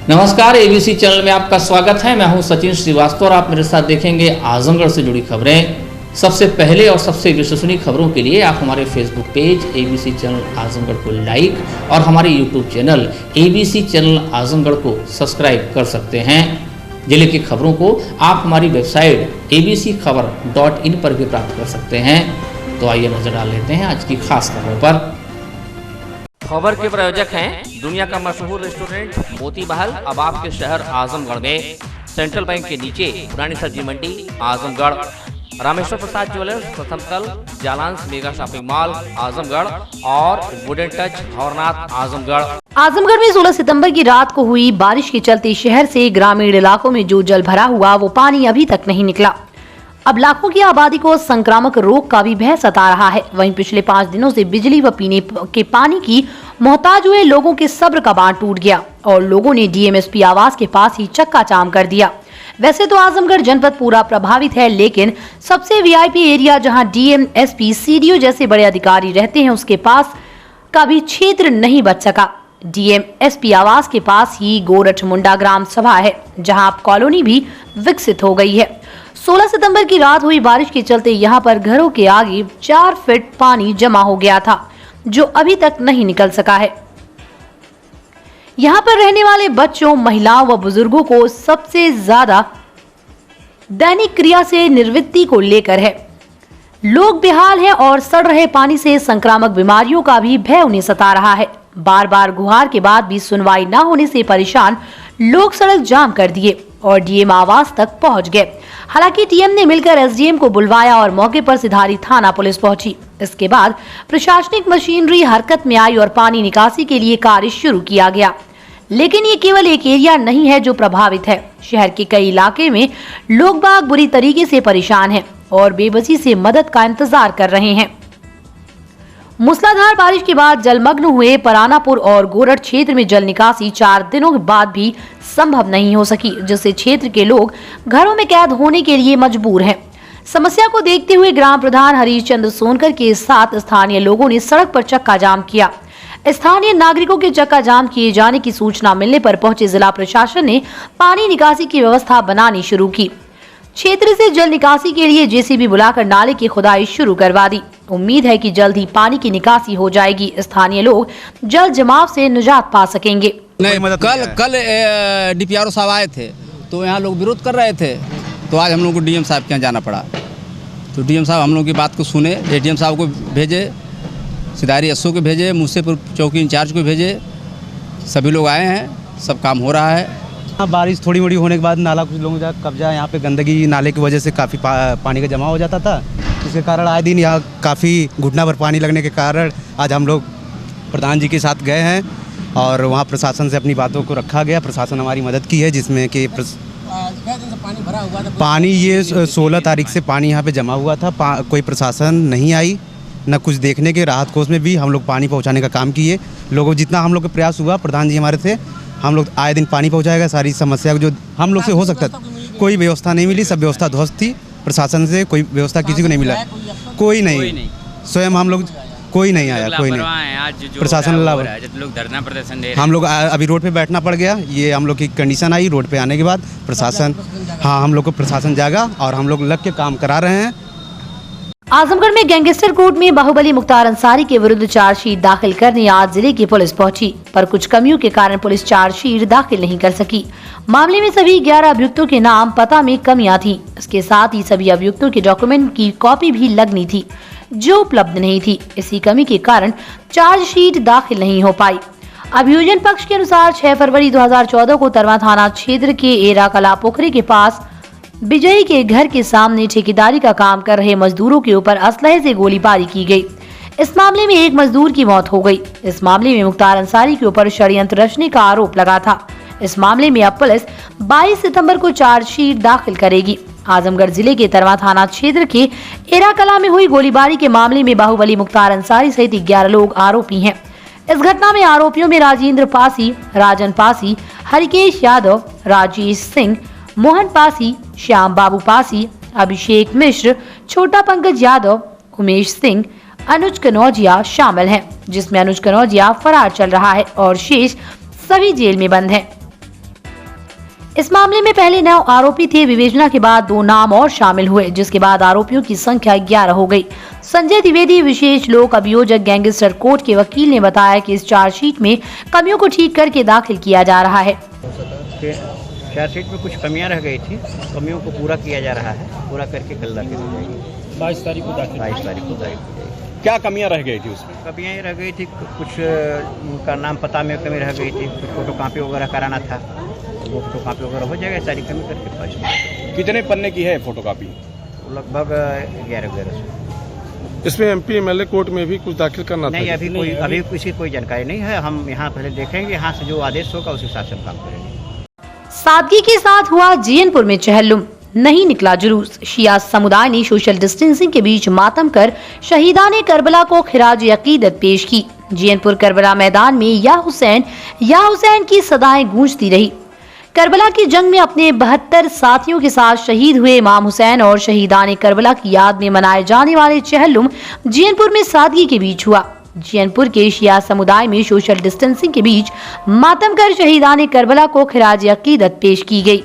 नमस्कार, ABC channel में आपका स्वागत है। मैं हूं सचिन श्रीवास्तव और आप मेरे साथ देखेंगे आजमगढ़ से जुड़ी खबरें। सबसे पहले और सबसे विश्वसनीय खबरों के लिए आप हमारे Facebook page ABC channel Azamgarh को लाइक और हमारे YouTube channel ABC channel Azamgarh को सब्सक्राइब कर सकते हैं। जिले की खबरों को आप हमारी वेबसाइट abcखबर.in पर भी प्राप्त कर सकते हैं। तो आइए नजर डाल लेते हैं आज की खास खबरों पर। खबर के प्रायोजक हैं दुनिया का मशहूर रेस्टोरेंट मोती महल, अब आपके शहर आजमगढ़ में। सेंट्रल बैंक के नीचे पुरानी सब्जी मंडी आजमगढ़। रामेश्वर प्रसाद ज्वेलर्स, प्रथम तल, Jalans mega shopping mall Azamgarh और वुडन टच भवरनाथ आजमगढ़। आजमगढ़ में 16 सितंबर की रात को हुई बारिश के चलते शहर से ग्रामीण इलाकों में जो जल भरा हुआ वो पानी अभी तक नहीं निकला। अब लाखों की आबादी को संक्रामक रोग का भी भय सता रहा है। वहीं पिछले 5 दिनों से बिजली व पीने के पानी की मोहताज हुए लोगों के सब्र का बांध टूट गया और लोगों ने डीएमएसपी आवास के पास ही चक्का जाम कर दिया। वैसे तो आजमगढ़ जनपद पूरा प्रभावित है, लेकिन सबसे वीआईपी एरिया जहां डीएमएसपी, सीडीओ जैसे बड़े अधिकारी रहते हैं, उसके पास का भी क्षेत्र नहीं बच सका। डीएमएसपी आवास के पास ही गोरठ मुंडा ग्राम सभा है, जहां अब कॉलोनी भी विकसित हो गई है। 16 सितंबर की रात हुई बारिश के चलते यहां पर घरों के आगे 4 फीट पानी जमा हो गया था, जो अभी तक नहीं निकल सका है। यहां पर रहने वाले बच्चों, महिलाओं व बुजुर्गों को सबसे ज्यादा दैनिक क्रिया से निर्वृत्ति को लेकर है। लोग बेहाल हैं और सड़ रहे पानी से संक्रामक बीमारियों का भी भय उन्हें सता रहा है। बार बार गुहार के बाद भी सुनवाई न होने से परेशान लोग सड़क जाम कर दिए और डीएम आवास तक पहुंच गए। हालांकि टीएम ने मिलकर एसडीएम को बुलवाया और मौके पर सिधारी थाना पुलिस पहुंची। इसके बाद प्रशासनिक मशीनरी हरकत में आई और पानी निकासी के लिए कार्य शुरू किया गया। लेकिन ये केवल एक एरिया नहीं है जो प्रभावित है। शहर के कई इलाके में लोग बाग बुरी तरीके से परेशान हैं और बेबसी से मदद का इंतजार कर रहे हैं। मूसलाधार बारिश के बाद जलमग्न हुए परानापुर और गोरठ क्षेत्र में जल निकासी 4 दिनों के बाद भी संभव नहीं हो सकी, जिससे क्षेत्र के लोग घरों में कैद होने के लिए मजबूर हैं। समस्या को देखते हुए ग्राम प्रधान हरीश चंद्र सोनकर के साथ स्थानीय लोगों ने सड़क पर चक्का जाम किया। स्थानीय नागरिकों के चक्का जाम किए जाने की सूचना मिलने पर पहुंचे जिला प्रशासन ने पानी निकासी की व्यवस्था बनानी शुरू की। क्षेत्र से जल निकासी के लिए जेसीबी बुलाकर नाले की खुदाई शुरू करवा दी। उम्मीद है कि जल्द ही पानी की निकासी हो जाएगी। स्थानीय लोग जल जमाव से निजात पा सकेंगे। कल डीपीआरओ साहब आए थे तो यहाँ लोग विरोध कर रहे थे, तो आज हम लोग को डीएम साहब के यहाँ जाना पड़ा। तो डीएम साहब हम लोग की बात को सुने, एडीएम साहब को भेजे, सिधारी एसओ को भेजे, मुझसे चौकी इंचार्ज को भेजे, सभी लोग आए हैं, सब काम हो रहा है। बारिश थोड़ी मोड़ी होने के बाद नाला कुछ लोगों का कब्जा, यहाँ पे गंदगी नाले की वजह से काफ़ी पानी का जमा हो जाता था। इसके कारण आए दिन यहाँ काफ़ी घुटना भर पानी लगने के कारण आज हम लोग प्रधान जी के साथ गए हैं और वहाँ प्रशासन से अपनी बातों को रखा गया। प्रशासन हमारी मदद की है, जिसमें कि पानी ये 16 तारीख से पानी यहाँ पे जमा हुआ था। कोई प्रशासन नहीं आई, न कुछ देखने के। राहत कोष में भी हम लोग पानी पहुँचाने का काम किए। लोगों जितना हम लोग का प्रयास हुआ, प्रधान जी हमारे थे, हम लोग आए दिन पानी पहुंचाएगा। सारी समस्या जो हम लोग से हो सकता था, कोई व्यवस्था नहीं मिली, सब व्यवस्था ध्वस्त थी। प्रशासन से कोई व्यवस्था किसी को नहीं मिला, कोई नहीं। स्वयं हम लोग कोई नहीं आया, कोई नहीं। प्रशासन लोग धरना प्रदर्शन दे रहे हैं, हम लोग अभी रोड पे बैठना पड़ गया। ये हम लोग की कंडीशन आई। रोड पे आने के बाद प्रशासन, हाँ, हम लोग को प्रशासन जागा और हम लोग लग के काम करा रहे हैं। आजमगढ़ में गैंगस्टर कोर्ट में बाहुबली मुख्तार अंसारी के विरुद्ध चार्जशीट दाखिल करने आज जिले की पुलिस पहुंची, पर कुछ कमियों के कारण पुलिस चार्जशीट दाखिल नहीं कर सकी। मामले में सभी 11 अभियुक्तों के नाम पता में कमियां थी। इसके साथ ही सभी अभियुक्तों के डॉक्यूमेंट की कॉपी भी लगनी थी, जो उपलब्ध नहीं थी। इसी कमी के कारण चार्जशीट दाखिल नहीं हो पाई। अभियोजन पक्ष के अनुसार 6 फरवरी 2014 को तरवा थाना क्षेत्र के एरा कला पोखरी के पास विजयी के घर के सामने ठेकेदारी का काम कर रहे मजदूरों के ऊपर असलहे से गोलीबारी की गई। इस मामले में एक मजदूर की मौत हो गई। इस मामले में मुख्तार अंसारी के ऊपर षड्यंत्र रचने का आरोप लगा था। इस मामले में अब पुलिस 22 सितंबर को चार्जशीट दाखिल करेगी। आजमगढ़ जिले के तरवा थाना क्षेत्र के एरा कला में हुई गोलीबारी के मामले में बाहुबली मुख्तार अंसारी सहित 11 लोग आरोपी हैं। इस घटना में आरोपियों में राजेंद्र पासी, राजन पासी, हरिकेश यादव, राजेश सिंह, मोहन पासी, श्याम बाबू पासी, अभिषेक मिश्र, छोटा पंकज यादव, उमेश सिंह, अनुज कनौजिया शामिल हैं, जिसमें अनुज कनौजिया फरार चल रहा है और शेष सभी जेल में बंद हैं। इस मामले में पहले 9 आरोपी थे। विवेचना के बाद 2 नाम और शामिल हुए, जिसके बाद आरोपियों की संख्या 11 हो गई। संजय द्विवेदी विशेष लोक अभियोजक गैंगस्टर कोर्ट के वकील ने बताया कि इस चार्जशीट में कमियों को ठीक करके दाखिल किया जा रहा है। चार्जशीट में कुछ कमियां रह गई थी, कमियों को पूरा किया जा रहा है, पूरा करके कल दाखिल हो जाएगी। 22 तारीख को दाखिल 22 तारीख को दाखिल हो जाएगी। क्या कमियां रह गई थी उसमें? कमियाँ ये रह गई थी, कुछ उनका नाम पता में कमी रह गई थी, कुछ फोटो कापी वगैरह कराना था, वो फोटो कापी वगैरह हो जाएगा। सारी कमी करके 22 कितने पन्ने की है फोटो कापी? लगभग 1100। इसमें एमपी एमएलए कोर्ट में भी कुछ दाखिल करना था? नहीं, अभी किसी कोई जानकारी नहीं है। हम यहाँ पहले देखेंगे, यहाँ से जो आदेश होगा उस हिसाब से हम काम करेंगे। सादगी के साथ हुआ जीएनपुर में चहल्लुम, नहीं निकला जुलूस। शिया समुदाय ने सोशल डिस्टेंसिंग के बीच मातम कर शहीदाने करबला को खिराज अकीदत पेश की। जीएनपुर करबला मैदान में या हुसैन की सदाएं गूंजती रही। करबला की जंग में अपने 72 साथियों के साथ शहीद हुए इमाम हुसैन और शहीदाने करबला की याद में मनाए जाने वाले चहल्लुम जीएनपुर में सादगी के बीच हुआ। जीएनपुर के शिया समुदाय में सोशल डिस्टेंसिंग के बीच मातम कर शहीदाने करबला को खिराज अकीदत पेश की गई।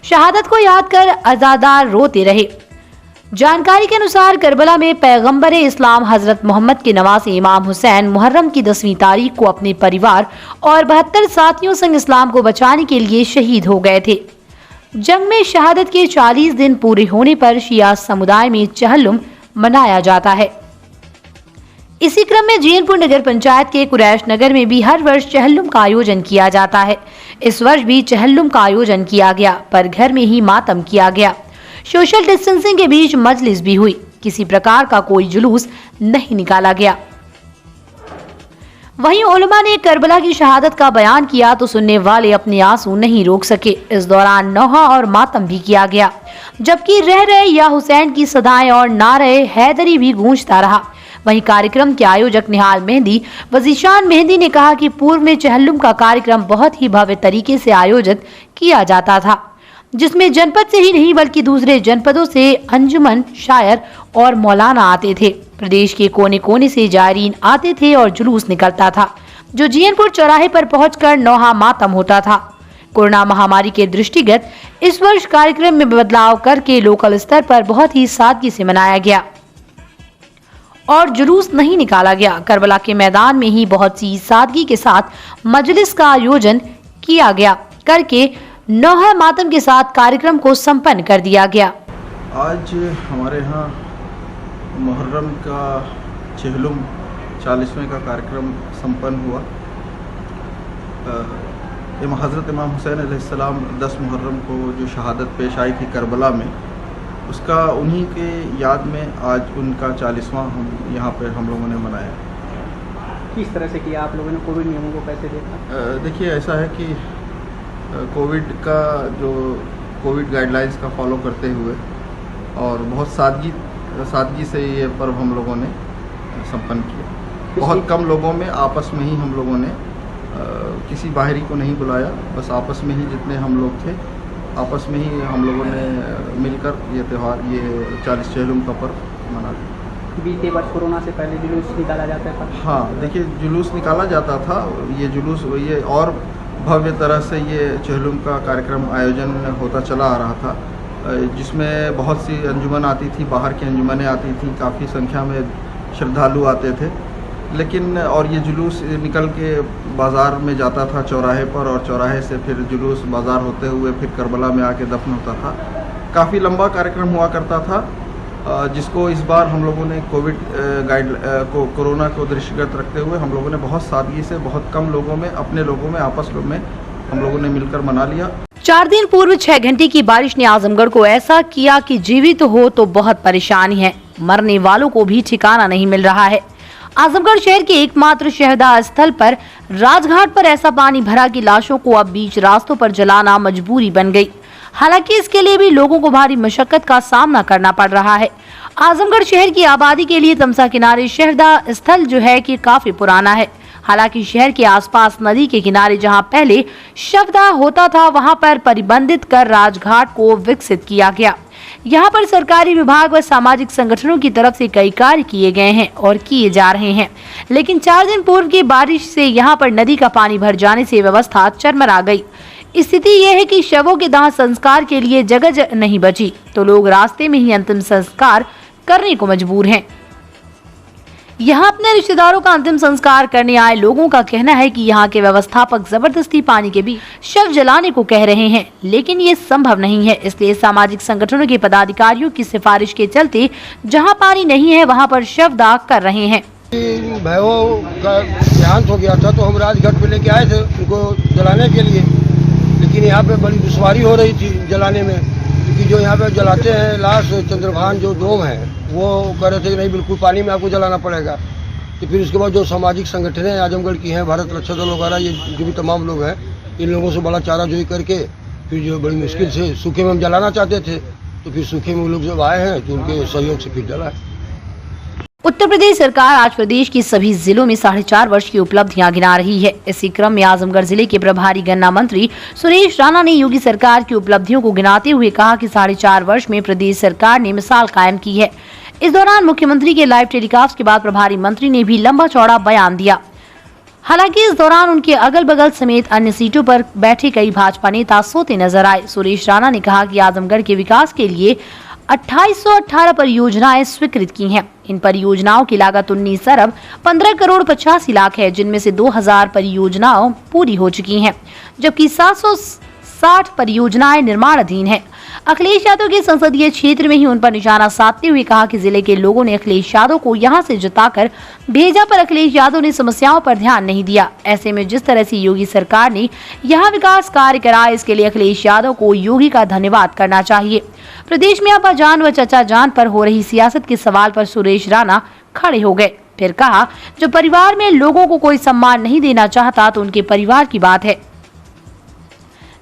शहादत को याद कर अज़ादार रोते रहे। जानकारी के अनुसार करबला में पैगंबर इस्लाम हजरत मोहम्मद के नवासे इमाम हुसैन मुहर्रम की 10वीं तारीख को अपने परिवार और 72 साथियों संग इस्लाम को बचाने के लिए शहीद हो गए थे। जंग में शहादत के 40 दिन पूरे होने पर शिया समुदाय में चहल्लुम मनाया जाता है। इसी क्रम में जीएनपुर नगर पंचायत के कुरैश नगर में भी हर वर्ष चहल्लुम का आयोजन किया जाता है। इस वर्ष भी चहल्लुम का आयोजन किया गया, पर घर में ही मातम किया गया। सोशल डिस्टेंसिंग के बीच मजलिस भी हुई। किसी प्रकार का कोई जुलूस नहीं निकाला गया। वहीं उलमा ने करबला की शहादत का बयान किया तो सुनने वाले अपने आंसू नहीं रोक सके। इस दौरान नौहा और मातम भी किया गया, जबकि रह रहे या हुसैन की सदाएं और नारे हैदरी भी गूंजता रहा। वहीं कार्यक्रम के आयोजक निहाल मेहंदी व ज़ीशान मेहंदी ने कहा कि पूर्व में चहल्लुम का कार्यक्रम बहुत ही भव्य तरीके से आयोजित किया जाता था, जिसमें जनपद से ही नहीं बल्कि दूसरे जनपदों से अंजुमन, शायर और मौलाना आते थे। प्रदेश के कोने कोने से जायरीन आते थे और जुलूस निकलता था, जो जीएनपुर चौराहे पर पहुंचकर नौहा मातम होता था। कोरोना महामारी के दृष्टिगत इस वर्ष कार्यक्रम में बदलाव करके लोकल स्तर पर बहुत ही सादगी से मनाया गया और जुलूस नहीं निकाला गया। करबला के मैदान में ही बहुत सी सादगी के साथ मजलिस का आयोजन किया गया करके नौहा मातम के साथ कार्यक्रम को संपन्न कर दिया गया। आज हमारे यहाँ मुहर्रम का चहल्लुम 40वें का कार्यक्रम संपन्न हुआ। हज़रत इमाम हुसैन अलैहिस्सलाम 10 मुहर्रम को जो शहादत पेश आई थी करबला में, उसका उन्हीं के याद में आज उनका 40वां हम यहाँ पर हम लोगों ने मनाया। किस तरह से किया आप लोगों ने? कोविड नियमों को कैसे देखा? देखिए, ऐसा है कि कोविड का जो कोविड गाइडलाइंस का फॉलो करते हुए और बहुत सादगी से ये पर्व हम लोगों ने संपन्न किया। बहुत कम लोगों में आपस में ही हम लोगों ने किसी बाहरी को नहीं बुलाया, बस आपस में ही जितने हम लोग थे आपस में ही हम लोगों ने मिलकर ये त्यौहार, ये 40 चहल्लुम का पर्व मना लिया। बीते वर्ष कोरोना से पहले जुलूस निकाला जाता था? हाँ, देखिए, जुलूस निकाला जाता था। ये जुलूस ये और भव्य तरह से ये चहल्लुम का कार्यक्रम आयोजन होता चला आ रहा था, जिसमें बहुत सी अंजुमन आती थी, बाहर की अंजुमनें आती थी, काफ़ी संख्या में श्रद्धालु आते थे। लेकिन और ये जुलूस निकल के बाज़ार में जाता था चौराहे पर, और चौराहे से फिर जुलूस बाज़ार होते हुए फिर करबला में आके दफन होता था। काफ़ी लंबा कार्यक्रम हुआ करता था, जिसको इस बार हम लोगों ने कोरोना को दृष्टिगत रखते हुए हम लोगों ने बहुत सादगी से, बहुत कम लोगों में, अपने लोगों में, आपस में हम लोगों ने मिलकर मना लिया। 4 दिन पूर्व 6 घंटे की बारिश ने आजमगढ़ को ऐसा किया कि जीवित हो तो बहुत परेशानी है, मरने वालों को भी ठिकाना नहीं मिल रहा है। आजमगढ़ शहर के एकमात्र शहदा स्थल पर राजघाट पर ऐसा पानी भरा कि लाशों को अब बीच रास्तों पर जलाना मजबूरी बन गई। हालांकि इसके लिए भी लोगों को भारी मशक्कत का सामना करना पड़ रहा है। आजमगढ़ शहर की आबादी के लिए तमसा किनारे शहदा स्थल जो है कि काफी पुराना है। हालांकि शहर के आसपास नदी के किनारे जहां पहले शवदाह होता था, वहां पर परिबंधित कर राजघाट को विकसित किया गया। यहां पर सरकारी विभाग व सामाजिक संगठनों की तरफ से कई कार्य किए गए हैं और किए जा रहे हैं, लेकिन 4 दिन पूर्व की बारिश से यहां पर नदी का पानी भर जाने से व्यवस्था चरमरा गई। स्थिति यह है कि शवों के दाह संस्कार के लिए जगह नहीं बची, तो लोग रास्ते में ही अंतिम संस्कार करने को मजबूर हैं। यहाँ अपने रिश्तेदारों का अंतिम संस्कार करने आए लोगों का कहना है कि यहाँ के व्यवस्थापक जबरदस्ती पानी के बीच शव जलाने को कह रहे हैं, लेकिन ये संभव नहीं है। इसलिए सामाजिक संगठनों के पदाधिकारियों की सिफारिश के चलते जहाँ पानी नहीं है वहाँ पर शव दाह कर रहे हैं। भैरों का देहांत हो गया था तो हम राजघाट पे लेके आए थे उनको जलाने के लिए, लेकिन यहाँ पे बड़ी दुश्वारी हो रही थी जलाने में, क्योंकि जो यहाँ पे जलाते हैं लाश चंद्रभान जो डोम है वो कह रहे थे कि नहीं बिल्कुल पानी में आपको जलाना पड़ेगा। तो फिर उसके बाद जो सामाजिक संगठनें आजमगढ़ की हैं, भारत रक्षा दल वगैरह, ये जो भी तमाम लोग हैं, इन लोगों से बड़ा चाराजोई करके फिर जो बड़ी मुश्किल से सूखे में हम जलाना चाहते थे, तो फिर सूखे में वो लोग जब आए हैं तो उनके सहयोग से फिर जला है। उत्तर प्रदेश सरकार आज प्रदेश के सभी जिलों में 4.5 वर्ष की उपलब्धियां गिना रही है। इसी क्रम में आजमगढ़ जिले के प्रभारी गन्ना मंत्री सुरेश राणा ने योगी सरकार की उपलब्धियों को गिनाते हुए कहा कि 4.5 वर्ष में प्रदेश सरकार ने मिसाल कायम की है। इस दौरान मुख्यमंत्री के लाइव टेलीकास्ट के बाद प्रभारी मंत्री ने भी लंबा चौड़ा बयान दिया। हालांकि इस दौरान उनके अगल बगल समेत अन्य सीटों पर बैठे कई भाजपा नेता सोते नजर आए। सुरेश राणा ने कहा कि आजमगढ़ के विकास के लिए 2818 परियोजनाएं स्वीकृत की हैं। इन परियोजनाओं की लागत 19 अरब 15 करोड़ 85 लाख है, जिनमें से 2000 परियोजनाओं पूरी हो चुकी हैं, जबकि 760 परियोजनाएं निर्माणाधीन हैं। अखिलेश यादव के संसदीय क्षेत्र में ही उन पर निशाना साधते हुए कहा कि जिले के लोगों ने अखिलेश यादव को यहां से जिताकर भेजा, पर अखिलेश यादव ने समस्याओं पर ध्यान नहीं दिया। ऐसे में जिस तरह से योगी सरकार ने यहां विकास कार्य कराए, इसके लिए अखिलेश यादव को योगी का धन्यवाद करना चाहिए। प्रदेश में अब्बा जान व चचा जान पर हो रही सियासत के सवाल पर सुरेश राणा खड़े हो गए। फिर कहा, जो परिवार में लोगों को कोई सम्मान नहीं देना चाहता तो उनके परिवार की बात है।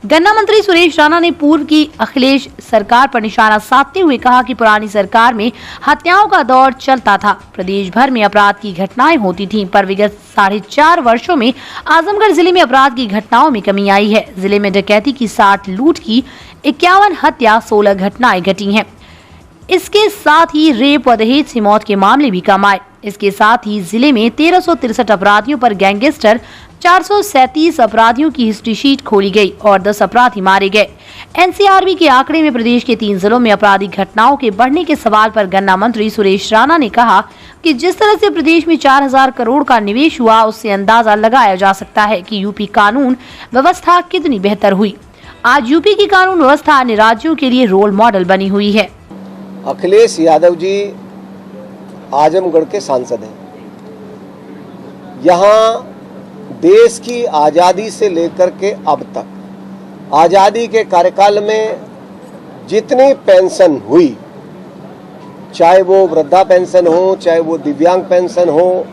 गन्ना मंत्री सुरेश राणा ने पूर्व की अखिलेश सरकार पर निशाना साधते हुए कहा कि पुरानी सरकार में हत्याओं का दौर चलता था, प्रदेश भर में अपराध की घटनाएं होती थीं, पर विगत 4.5 वर्षों में आजमगढ़ जिले में अपराध की घटनाओं में कमी आई है। जिले में डकैती की 60, लूट की 51, हत्या 16 घटनाएं घटी हैं। इसके साथ ही रेप व दहेज से मौत के मामले भी कम आए। इसके साथ ही जिले में 1363 अपराधियों पर गैंगस्टर, 437 अपराधियों की हिस्ट्री शीट खोली गई और 10 अपराधी मारे गए। एनसीआरबी के आंकड़े में प्रदेश के 3 जिलों में आपराधिक घटनाओं के बढ़ने के सवाल पर गन्ना मंत्री सुरेश राणा ने कहा कि जिस तरह से प्रदेश में 4000 करोड़ का निवेश हुआ, उससे अंदाजा लगाया जा सकता है कि यूपी कानून व्यवस्था कितनी बेहतर हुई। आज यूपी की कानून व्यवस्था अन्य राज्यों के लिए रोल मॉडल बनी हुई है। अखिलेश यादव जी आजमगढ़ के सांसद हैं। यहाँ देश की आज़ादी से लेकर के अब तक आज़ादी के कार्यकाल में जितनी पेंशन हुई, चाहे वो वृद्धा पेंशन हो, चाहे वो दिव्यांग पेंशन हो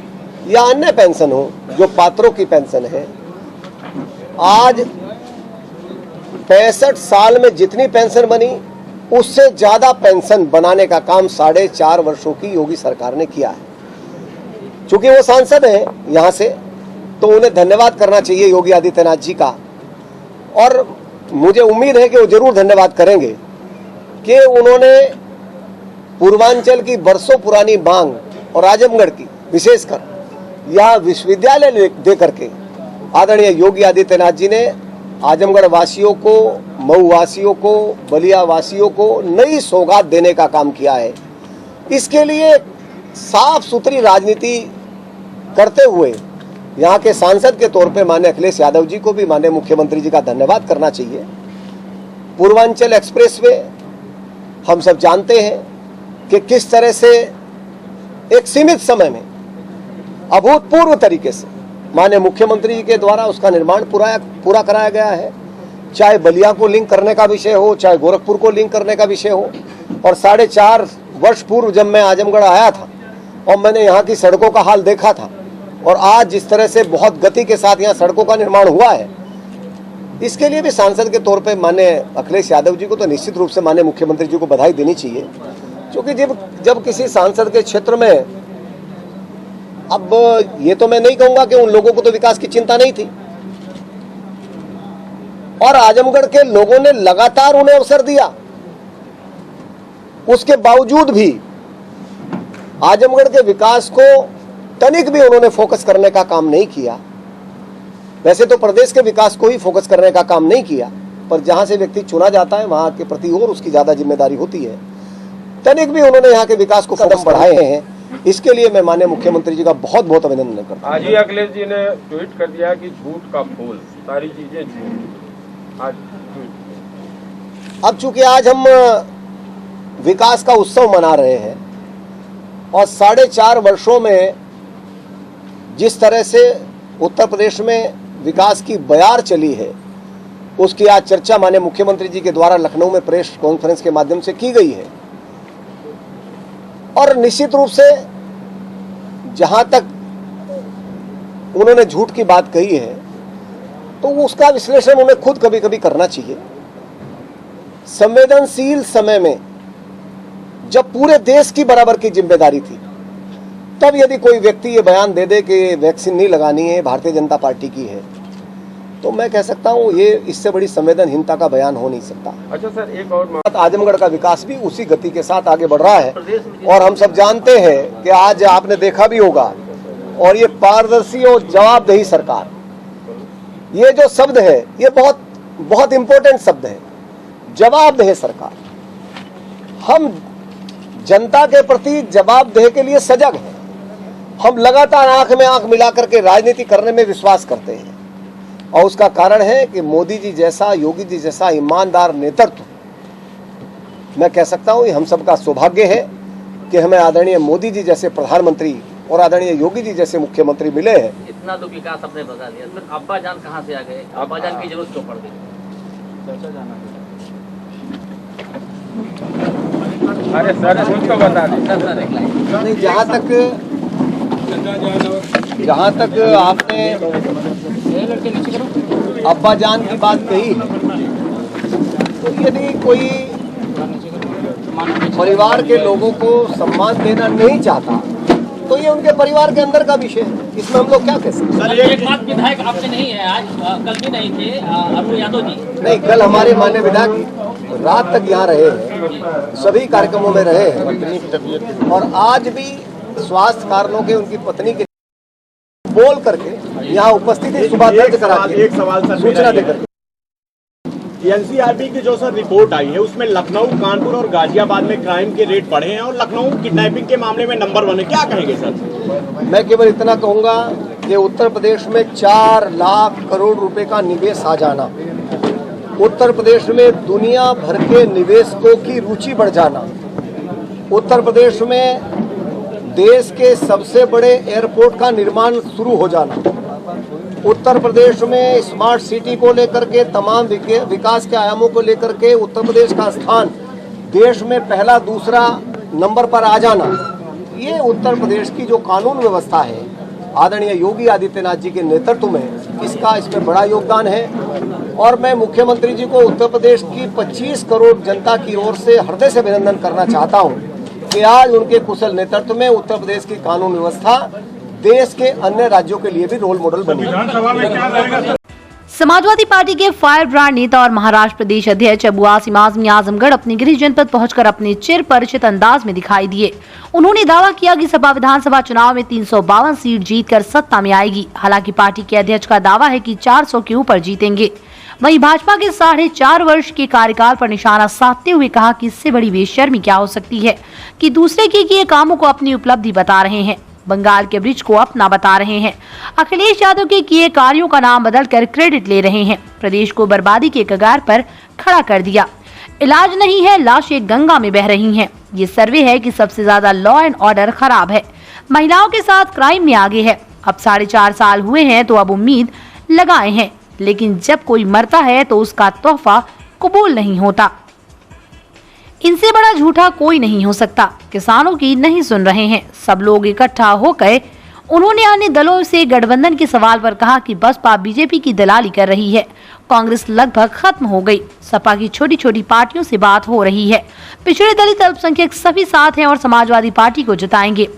या अन्य पेंशन हो, जो पात्रों की पेंशन है, आज 65 साल में जितनी पेंशन बनी उससे ज्यादा पेंशन बनाने का काम 4.5 वर्षों की योगी सरकार ने किया है। चूंकि वो सांसद हैं यहाँ से, तो उन्हें धन्यवाद करना चाहिए योगी आदित्यनाथ जी का, और मुझे उम्मीद है कि वो जरूर धन्यवाद करेंगे कि उन्होंने पूर्वांचल की बरसों पुरानी मांग और आजमगढ़ की विशेषकर यहाँ विश्वविद्यालय दे करके आदरणीय योगी आदित्यनाथ जी ने आजमगढ़ वासियों को, मऊ वासियों को, बलिया वासियों को नई सौगात देने का काम किया है। इसके लिए साफ सुथरी राजनीति करते हुए यहाँ के सांसद के तौर पे माननीय अखिलेश यादव जी को भी माननीय मुख्यमंत्री जी का धन्यवाद करना चाहिए। पूर्वांचल एक्सप्रेसवे हम सब जानते हैं कि किस तरह से एक सीमित समय में अभूतपूर्व तरीके से माननीय मुख्यमंत्री जी के द्वारा उसका निर्माण पूरा कराया गया है। चाहे बलिया को लिंक करने का विषय हो, चाहे गोरखपुर को लिंक करने का विषय हो। और 4.5 वर्ष पूर्व जब मैं आजमगढ़ आया था और मैंने यहाँ की सड़कों का हाल देखा था, और आज जिस तरह से बहुत गति के साथ यहाँ सड़कों का निर्माण हुआ है, इसके लिए भी सांसद के तौर पे माननीय अखिलेश यादव जी को तो निश्चित रूप से माननीय मुख्यमंत्री जी को बधाई देनी चाहिए। क्योंकि जब किसी सांसद के क्षेत्र में, अब ये तो मैं नहीं कहूंगा कि उन लोगों को तो विकास की चिंता नहीं थी, और आजमगढ़ के लोगों ने लगातार उन्हें अवसर दिया, उसके बावजूद भी आजमगढ़ के विकास को तनिक भी उन्होंने फोकस करने का काम नहीं किया। वैसे तो प्रदेश के विकास को ही फोकस करने का काम नहीं किया, पर जहां से व्यक्ति चुना जाता है वहां के प्रति और उसकी ज्यादा जिम्मेदारी होती है। तनिक भी उन्होंने यहाँ के विकास को कदम बढ़ाए हैं, इसके लिए मैं माननीय मुख्यमंत्री जी का बहुत बहुत अभिनंदन करता हूँ। आज ही अखिलेश जी ने ट्वीट कर दिया कि झूठ का फूल, सारी चीजें झूठ। आज अब चूंकि आज हम विकास का उत्सव मना रहे हैं और 4.5 वर्षों में जिस तरह से उत्तर प्रदेश में विकास की बयार चली है, उसकी आज चर्चा माननीय मुख्यमंत्री जी के द्वारा लखनऊ में प्रेस कॉन्फ्रेंस के माध्यम से की गई है। और निश्चित रूप से जहां तक उन्होंने झूठ की बात कही है तो उसका विश्लेषण उन्हें खुद कभी कभी करना चाहिए। संवेदनशील समय में जब पूरे देश की बराबर की जिम्मेदारी थी, तब यदि कोई व्यक्ति ये बयान दे दे कि वैक्सीन नहीं लगानी है, भारतीय जनता पार्टी की है, तो मैं कह सकता हूं ये इससे बड़ी संवेदनहीनता का बयान हो नहीं सकता। अच्छा सर, एक और आजमगढ़ का विकास भी उसी गति के साथ आगे बढ़ रहा है और हम सब जानते हैं कि आज आपने देखा भी होगा, और ये पारदर्शी और जवाबदेही सरकार, ये जो शब्द है ये बहुत बहुत इंपॉर्टेंट शब्द है, जवाबदेह सरकार। हम जनता के प्रति जवाबदेह के लिए सजग हैं। हम लगातार आंख में आंख मिलाकर के राजनीति करने में विश्वास करते हैं और उसका कारण है कि मोदी जी जैसा, योगी जी जैसा ईमानदार नेतृत्व, मैं कह सकता हूं ये हम सबका सौभाग्य है कि हमें आदरणीय मोदी जी जैसे प्रधानमंत्री और आदरणीय योगी जी जैसे मुख्यमंत्री मिले हैं। इतना तो विकास आपने बता दिया, फिर अब्बा जान कहाँ से आ गए? अब्बा जान की जरूरत क्यों पड़ गई? अरे सर कुछ तो बता दें। नहीं, जहाँ तक आपने अब्बा जान की बात कही है, तो यदि कोई परिवार के लोगों को सम्मान देना नहीं चाहता तो ये उनके परिवार के अंदर का विषय है, इसमें हम लोग क्या कह सकते हैं। एक बात विधायक आपसे नहीं है, आज कल भी नहीं थे अरुण यादव जी। नहीं, कल हमारे माननीय विधायक रात तक यहाँ रहे हैं, सभी कार्यक्रमों में रहे हैं और आज भी स्वास्थ्य कारणों के उनकी पत्नी के बोल करके यहाँ उपस्थिति सुबह दर्ज करा के सूचना देकर। एनसीआरबी की जो सर रिपोर्ट आई है उसमें लखनऊ, कानपुर और गाजियाबाद में क्राइम के रेट बढ़े हैं और लखनऊ किडनैपिंग के मामले में नंबर 1 है, क्या कहेंगे सर? मैं केवल इतना कहूंगा कि उत्तर प्रदेश में 4 लाख करोड़ रुपए का निवेश आ जाना, उत्तर प्रदेश में दुनिया भर के निवेशकों की रुचि बढ़ जाना, उत्तर प्रदेश में देश के सबसे बड़े एयरपोर्ट का निर्माण शुरू हो जाना, उत्तर प्रदेश में स्मार्ट सिटी को लेकर के तमाम विकास के आयामों को लेकर के उत्तर प्रदेश का स्थान देश में पहला दूसरा नंबर पर आ जाना, ये उत्तर प्रदेश की जो कानून व्यवस्था है आदरणीय योगी आदित्यनाथ जी के नेतृत्व में, इसमें बड़ा योगदान है। और मैं मुख्यमंत्री जी को उत्तर प्रदेश की 25 करोड़ जनता की ओर से हृदय से अभिनंदन करना चाहता हूँ कि आज उनके कुशल नेतृत्व में उत्तर प्रदेश की कानून व्यवस्था देश के अन्य राज्यों के लिए भी रोल मॉडल बनी। समाजवादी पार्टी के फायर ब्रांड नेता और महाराष्ट्र प्रदेश अध्यक्ष अबू आसिम आजमी आजमगढ़ अपने गृह जनपद पहुंचकर अपने चिर परिचित अंदाज में दिखाई दिए। उन्होंने दावा किया कि सपा विधानसभा चुनाव में 352 सीट जीतकर सत्ता में आएगी। हालांकि पार्टी के अध्यक्ष का दावा है कि 400 के ऊपर जीतेंगे। वहीं भाजपा के 4.5 वर्ष के कार्यकाल पर निशाना साधते हुए कहा कि इससे बड़ी बेशर्मी क्या हो सकती है कि दूसरे के किए कामों को अपनी उपलब्धि बता रहे हैं, बंगाल के ब्रिज को अपना बता रहे हैं, अखिलेश यादव के किए कार्यों का नाम बदलकर क्रेडिट ले रहे हैं, प्रदेश को बर्बादी के कगार पर खड़ा कर दिया। इलाज नहीं है, लाशें गंगा में बह रही हैं। ये सर्वे है कि सबसे ज्यादा लॉ एंड ऑर्डर खराब है, महिलाओं के साथ क्राइम में आगे है। अब 4.5 साल हुए हैं तो अब उम्मीद लगाए हैं, लेकिन जब कोई मरता है तो उसका तोहफा कबूल नहीं होता। इनसे बड़ा झूठा कोई नहीं हो सकता। किसानों की नहीं सुन रहे हैं, सब लोग इकट्ठा होकर उन्होंने अन्य दलों से गठबंधन के सवाल पर कहा कि बसपा बीजेपी की दलाली कर रही है, कांग्रेस लगभग खत्म हो गई, सपा की छोटी छोटी पार्टियों से बात हो रही है, पिछड़े दलित अल्पसंख्यक सभी साथ हैं और समाजवादी पार्टी को जिताएंगे।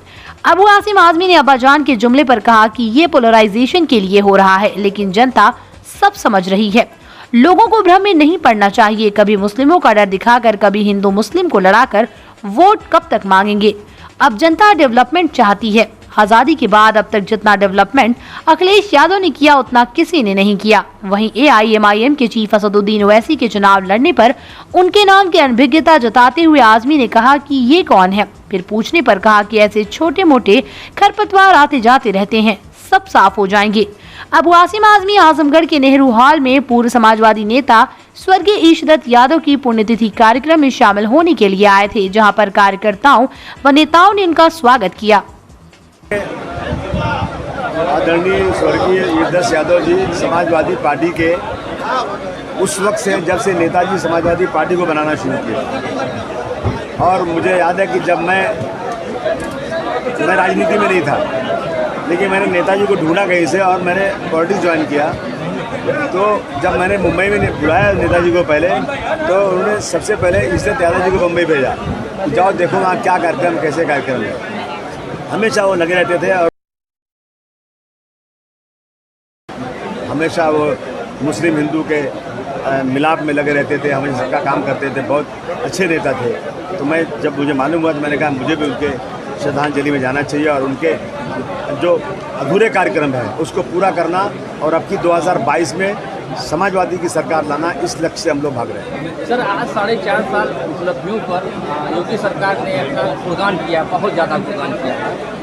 अबू आसिम आजमी ने अब्बाजान के जुमले पर कहा कि ये पोलराइजेशन के लिए हो रहा है, लेकिन जनता सब समझ रही है। लोगों को भ्रम में नहीं पड़ना चाहिए। कभी मुस्लिमों का डर दिखाकर, कभी हिंदू मुस्लिम को लड़ाकर वोट कब तक मांगेंगे। अब जनता डेवलपमेंट चाहती है, आजादी के बाद अब तक जितना डेवलपमेंट अखिलेश यादव ने किया उतना किसी ने नहीं किया। वहीं AIMIM के चीफ असदुद्दीन ओवैसी के चुनाव लड़ने पर उनके नाम की अनभिज्ञता जताते हुए आजमी ने कहा कि ये कौन है। फिर पूछने पर कहा कि ऐसे छोटे मोटे खरपतवार आते जाते रहते हैं, सब साफ हो जाएंगे। अबू आसिम आजमी आजमगढ़ के नेहरू हॉल में पूर्व समाजवादी नेता स्वर्गीय ईशरत यादव की पुण्यतिथि कार्यक्रम में शामिल होने के लिए आए थे, जहां पर कार्यकर्ताओं व नेताओं ने उनका स्वागत किया। आदरणीय स्वर्गीय ईशरत यादव जी समाजवादी पार्टी के उस वक्त से जब से नेताजी समाजवादी पार्टी को बनाना शुरू किया, और मुझे याद है कि जब मैं राजनीति में नहीं था, लेकिन मैंने नेताजी को ढूंढा कहीं से और मैंने पॉलिटिक्स ज्वाइन किया। तो जब मैंने मुंबई में बुलाया नेताजी को पहले, तो उन्होंने सबसे पहले ईशरत यादव जी को मुंबई भेजा, जाओ देखो वहाँ क्या कार्यक्रम, कैसे कार्यक्रम है। हमेशा वो लगे रहते थे और हमेशा वो मुस्लिम हिंदू के मिलाप में लगे रहते थे, हमेशा सबका काम करते थे, बहुत अच्छे नेता थे। तो मैं जब मुझे मालूम हुआ तो मैंने कहा मुझे भी उनके श्रद्धांजलि में जाना चाहिए और उनके जो अधूरे कार्यक्रम है उसको पूरा करना, और अब की 2022 में समाजवादी की सरकार लाना, इस लक्ष्य से हम लोग भाग रहे हैं। सर, आज 4.5 साल उपलब्धियों पर योगी सरकार ने अपना गुणगान किया, बहुत ज़्यादा गुणगान किया।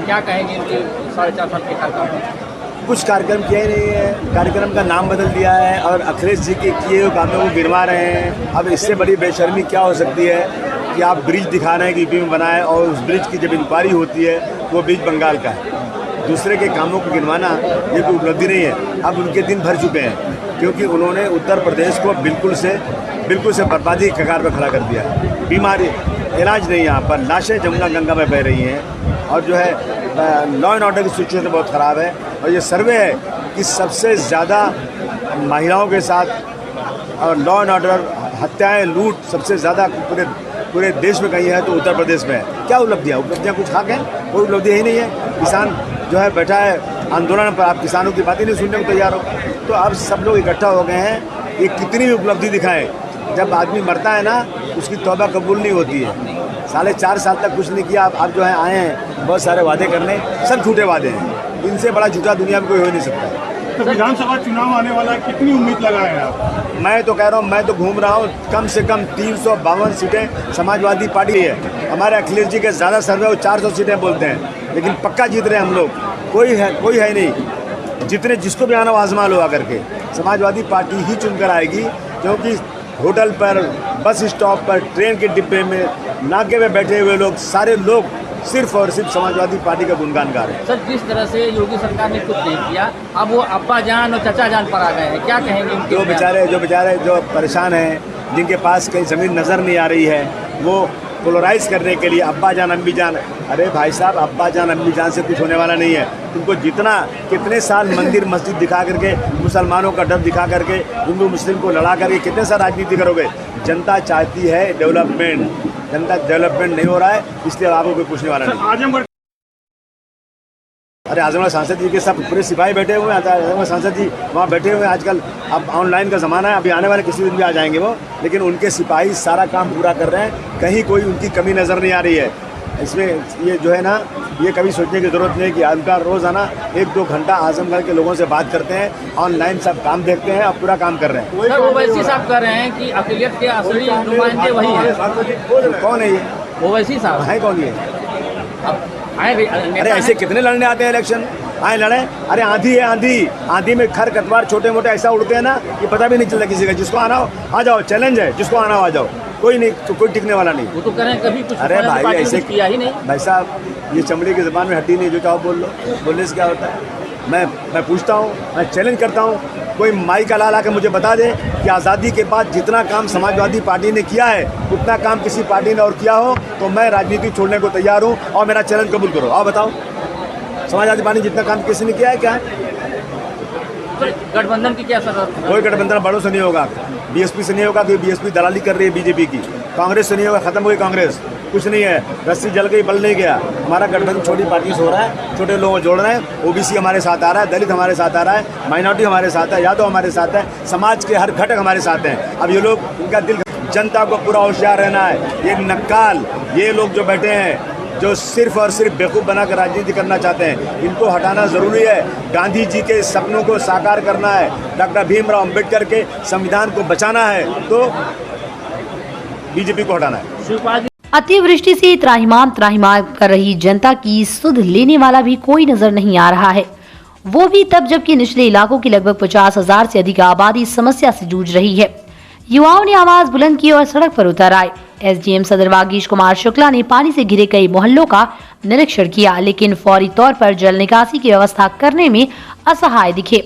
क्या कहेंगे इनके 4.5 साल के कार्यक्रम? कुछ कार्यक्रम किया ही नहीं है, कार्यक्रम का नाम बदल दिया है और अखिलेश जी के किए हुए कामों को गिरवा रहे हैं। अब इससे बड़ी बेशर्मी क्या हो सकती है कि आप ब्रिज दिखा रहे हैं कि यूपी में बना है, और उस ब्रिज की जब इंक्वायरी होती है वो ब्रिज बंगाल का है। दूसरे के कामों को गिनवाना ये कोई उपलब्धि नहीं है। अब उनके दिन भर चुके हैं, क्योंकि उन्होंने उत्तर प्रदेश को बिल्कुल से बर्बादी के कगार पर खड़ा कर दिया है। बीमारी इलाज नहीं, यहाँ पर लाशें जमुना गंगा में बह रही हैं, और जो है लॉ एंड ऑर्डर की सिचुएशन बहुत ख़राब है। और ये सर्वे है कि सबसे ज़्यादा महिलाओं के साथ और लॉ एंड ऑर्डर, हत्याएँ, लूट सबसे ज़्यादा पूरे देश में कहीं है तो उत्तर प्रदेश में है। क्या उपलब्धियाँ कुछ खाक हैं? कोई उपलब्धि ही नहीं है। किसान जो है बैठा है आंदोलन पर, आप किसानों की बातें नहीं सुनने को तैयार हो। तो अब सब लोग इकट्ठा हो गए हैं, ये कितनी भी उपलब्धि दिखाएं, जब आदमी मरता है ना उसकी तौबा कबूल नहीं होती है। 4.5 साल तक कुछ नहीं किया, आप जो है आए हैं बहुत सारे वादे करने, सब झूठे वादे हैं। इनसे बड़ा झूठा दुनिया में कोई हो नहीं सकता। तो विधानसभा चुनाव आने वाला है, कितनी उम्मीद लगाए हैं आप? मैं तो कह रहा हूँ, मैं तो घूम रहा हूँ, कम से कम 352 सीटें समाजवादी पार्टी है। हमारे अखिलेश जी के ज़्यादा सर्वे वो 400 सीटें बोलते हैं, लेकिन पक्का जीत रहे हैं हम लोग। कोई है नहीं, जितने जिसको भी आना वो आजमा लो आकर के। समाजवादी पार्टी ही चुनकर आएगी, क्योंकि होटल पर, बस स्टॉप पर, ट्रेन के डिब्बे में, नाके में बैठे हुए लोग, सारे लोग सिर्फ और सिर्फ समाजवादी पार्टी का गुणगान गा रहे हैं। सर, जिस तरह से योगी सरकार ने कुछ नहीं किया, अब वो अब्बा जान और चाचा जान पर आ गए हैं, क्या कहेंगे? जो बेचारे जो परेशान हैं, जिनके पास कहीं ज़मीन नज़र नहीं आ रही है, वो पोलराइज करने के लिए अब्बा जान अम्मी जान। अरे भाई साहब, अब्बा जान अम्मी जान से कुछ होने वाला नहीं है। तुमको कितने साल मंदिर मस्जिद दिखा करके, मुसलमानों का डर दिखा करके, हिंदू मुस्लिम को लड़ा करके कितने साल राजनीति करोगे? जनता चाहती है डेवलपमेंट, जनता डेवलपमेंट नहीं हो रहा है, इसलिए आपको कोई पूछने वाला नहीं। आजमगढ़, अरे आजमगढ़ सांसद जी के सब पूरे सिपाही बैठे हुए हैं, आजमगढ़ सांसद जी वहाँ बैठे हुए हैं। आजकल अब ऑनलाइन का ज़माना है, अभी आने वाले किसी दिन भी आ जाएंगे वो, लेकिन उनके सिपाही सारा काम पूरा कर रहे हैं, कहीं कोई उनकी कमी नज़र नहीं आ रही है। इसमें ये जो है ना, ये कभी सोचने की ज़रूरत नहीं कि उनका रोज़ाना 1-2 घंटा आजमगढ़ के लोगों से बात करते हैं, ऑनलाइन सब काम देखते हैं और पूरा काम कर रहे हैं। सर, ओवैसी साहब कह रहे हैं कि अखिलेश के असली नुमाइंदे वही हैं। कौन है ये? ओवैसी साहब है। कौन ये? अरे ऐसे कितने लड़ने आते हैं इलेक्शन, आए लड़े। अरे आंधी है, आंधी में खर खतवार छोटे मोटे ऐसा उड़ते हैं ना कि पता भी नहीं चलता किसी का। जिसको आना हो आ जाओ, चैलेंज है, जिसको आना हो आ जाओ, कोई नहीं तो कोई टिकने वाला नहीं। वो तो करें कभी कुछ। अरे भाई ऐसे किया ही नहीं भाई साहब, ये चमड़ी की ज़बान में हड्डी नहीं, जो चाहो बोल लो, बोलने से क्या होता है। मैं पूछता हूँ, मैं चैलेंज करता हूँ, कोई माई का लाल आकर मुझे बता दे कि आज़ादी के बाद जितना काम समाजवादी पार्टी ने किया है उतना काम किसी पार्टी ने और किया हो, तो मैं राजनीति छोड़ने को तैयार हूँ और मेरा चैलेंज कबूल करो। आओ बताओ, समाजवादी पार्टी जितना काम किसी ने किया है क्या है? गठबंधन की क्या जरूरत? कोई गठबंधन बड़ों से नहीं होगा, बीएसपी से नहीं होगा, क्योंकि बीएसपी दलाली कर रही है बीजेपी की। कांग्रेस से नहीं होगा, खत्म हो गई कांग्रेस, कुछ नहीं है, रस्सी जल गई, बल नहीं गया। हमारा गठबंधन छोटी पार्टी से हो रहा है, छोटे लोगों को जोड़ रहे हैं। ओबीसी हमारे साथ आ रहा है, दलित हमारे साथ आ रहा है, माइनॉरिटी हमारे साथ है, यादव हमारे साथ है, समाज के हर घटक हमारे साथ हैं। अब ये लोग, इनका दिल, जनता को पूरा होशियार रहना है। ये नक्काल, ये लोग जो बैठे हैं, जो सिर्फ और सिर्फ बेवकूफ़ बनाकर राजनीति करना चाहते हैं, इनको हटाना ज़रूरी है। गांधी जी के सपनों को साकार करना है, डॉक्टर भीमराव अंबेडकर के संविधान को बचाना है, तो बीजेपी को हटाना है। अतिवृष्टि से त्राहिमाम कर रही जनता की सुध लेने वाला भी कोई नजर नहीं आ रहा है, वो भी तब जबकि निचले इलाकों की लगभग 50,000 से अधिक आबादी इस समस्या से जूझ रही है। युवाओं ने आवाज बुलंद की और सड़क पर उतर आए। एसडीएम सदर वागीश कुमार शुक्ला ने पानी से घिरे कई मोहल्लों का निरीक्षण किया, लेकिन फौरी तौर पर जल निकासी की व्यवस्था करने में असहाय दिखे।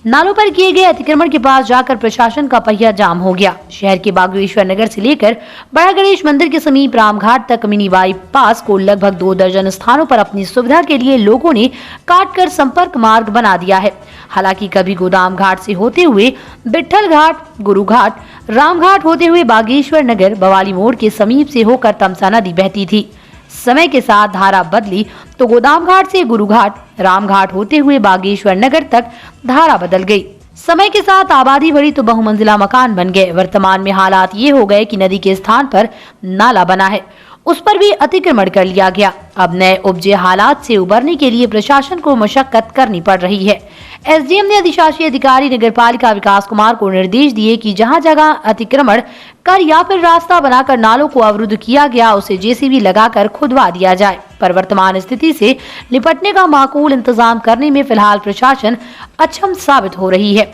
नालों पर किए गए अतिक्रमण के पास जाकर प्रशासन का पहिया जाम हो गया। शहर के बागेश्वर नगर से लेकर बड़ा गणेश मंदिर के समीप रामघाट तक मिनी बाईपास को लगभग 2 दर्जन स्थानों पर अपनी सुविधा के लिए लोगों ने काटकर संपर्क मार्ग बना दिया है। हालांकि कभी गोदाम घाट से होते हुए बिट्ठल घाट, गुरु घाट, रामघाट होते हुए बागेश्वर नगर, बवाली मोड़ के समीप से होकर तमसा नदी बहती थी। समय के साथ धारा बदली तो गोदाम घाट से गुरु घाट, रामघाट होते हुए बागेश्वर नगर तक धारा बदल गई। समय के साथ आबादी बढ़ी तो बहुमंजिला मकान बन गए। वर्तमान में हालात ये हो गए कि नदी के स्थान पर नाला बना है, उस पर भी अतिक्रमण कर लिया गया। अब नए उपजे हालात से उबरने के लिए प्रशासन को मशक्कत करनी पड़ रही है। एसडीएम ने अधिशासी अधिकारी नगरपालिका विकास कुमार को निर्देश दिए कि जहां जहां अतिक्रमण कर या फिर रास्ता बनाकर नालों को अवरुद्ध किया गया, उसे जेसीबी लगाकर खुदवा दिया जाए। पर वर्तमान स्थिति से निपटने का माकूल इंतजाम करने में फिलहाल प्रशासन अक्षम साबित हो रही है।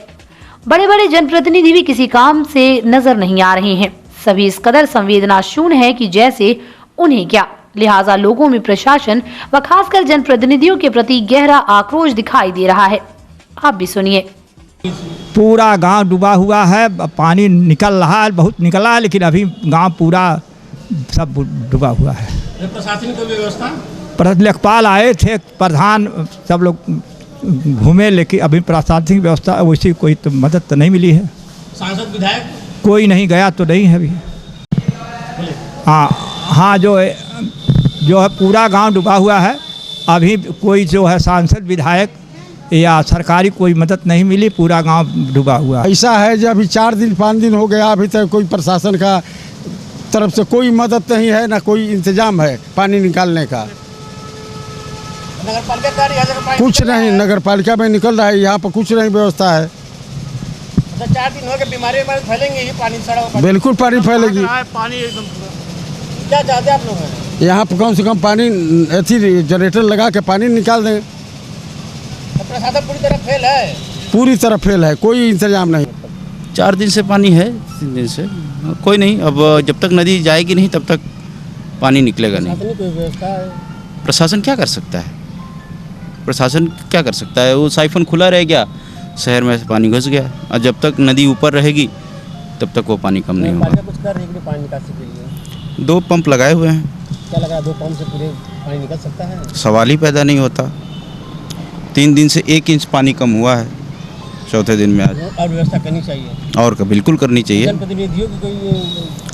बड़े बड़े जनप्रतिनिधि भी किसी काम से नजर नहीं आ रहे हैं। सभी इस कदर संवेदना शून्य है कि जैसे उन्हें क्या। लिहाजा लोगों में प्रशासन व खासकर जनप्रतिनिधियों के प्रति गहरा आक्रोश दिखाई दे रहा है। आप भी सुनिए। पूरा गांव डूबा हुआ है, पानी निकल रहा है, बहुत निकला है, लेकिन अभी गांव पूरा सब डूबा हुआ है। प्रशासनिक व्यवस्था, लेखपाल आए थे, प्रधान सब लोग घूमे, लेकिन अभी प्रशासनिक व्यवस्था वैसी कोई तो मदद तो नहीं मिली है। सांसद विधायक कोई नहीं गया तो नहीं है अभी। हाँ जो है पूरा गांव डूबा हुआ है। अभी कोई जो है सांसद विधायक या सरकारी कोई मदद नहीं मिली, पूरा गांव डूबा हुआ है। ऐसा है जो अभी 4 दिन 5 दिन हो गया, अभी तक कोई प्रशासन का तरफ से कोई मदद नहीं है, ना कोई इंतजाम है पानी निकालने का। कुछ नहीं, नगर पालिका में निकल रहा है, यहाँ पर कुछ नहीं व्यवस्था है। 4 दिन हो गए, बीमारी फैलेंगे ही, पानी सड़क बिल्कुल पानी फैलेगी। पानी एकदम क्या चाहते हैं आप लोग? यहाँ पर कम से कम पानी ऐसी जनरेटर लगा के पानी निकाल दें। प्रशासन पूरी तरह फेल है, पूरी तरह फेल है, कोई इंतजाम नहीं। 4 दिन से पानी है, 3 दिन से कोई नहीं। अब जब तक नदी जाएगी नहीं तब तक पानी निकलेगा नहीं। प्रशासन क्या कर सकता है? प्रशासन क्या कर सकता है? वो साइफन खुला रह गया, शहर में पानी घुस गया, और जब तक नदी ऊपर रहेगी तब तक वो पानी कम नहीं होगा। कुछ कर रही है पानी निकासी के लिए? 2 पंप लगाए हुए हैं। क्या लगा 2 पंप से पूरे पानी निकल सकता है? सवाल ही पैदा नहीं होता। 3 दिन से 1 इंच पानी कम हुआ है, चौथे दिन में आज। और व्यवस्था करनी चाहिए, और बिल्कुल करनी चाहिए। जनप्रतिनिधियों की कोई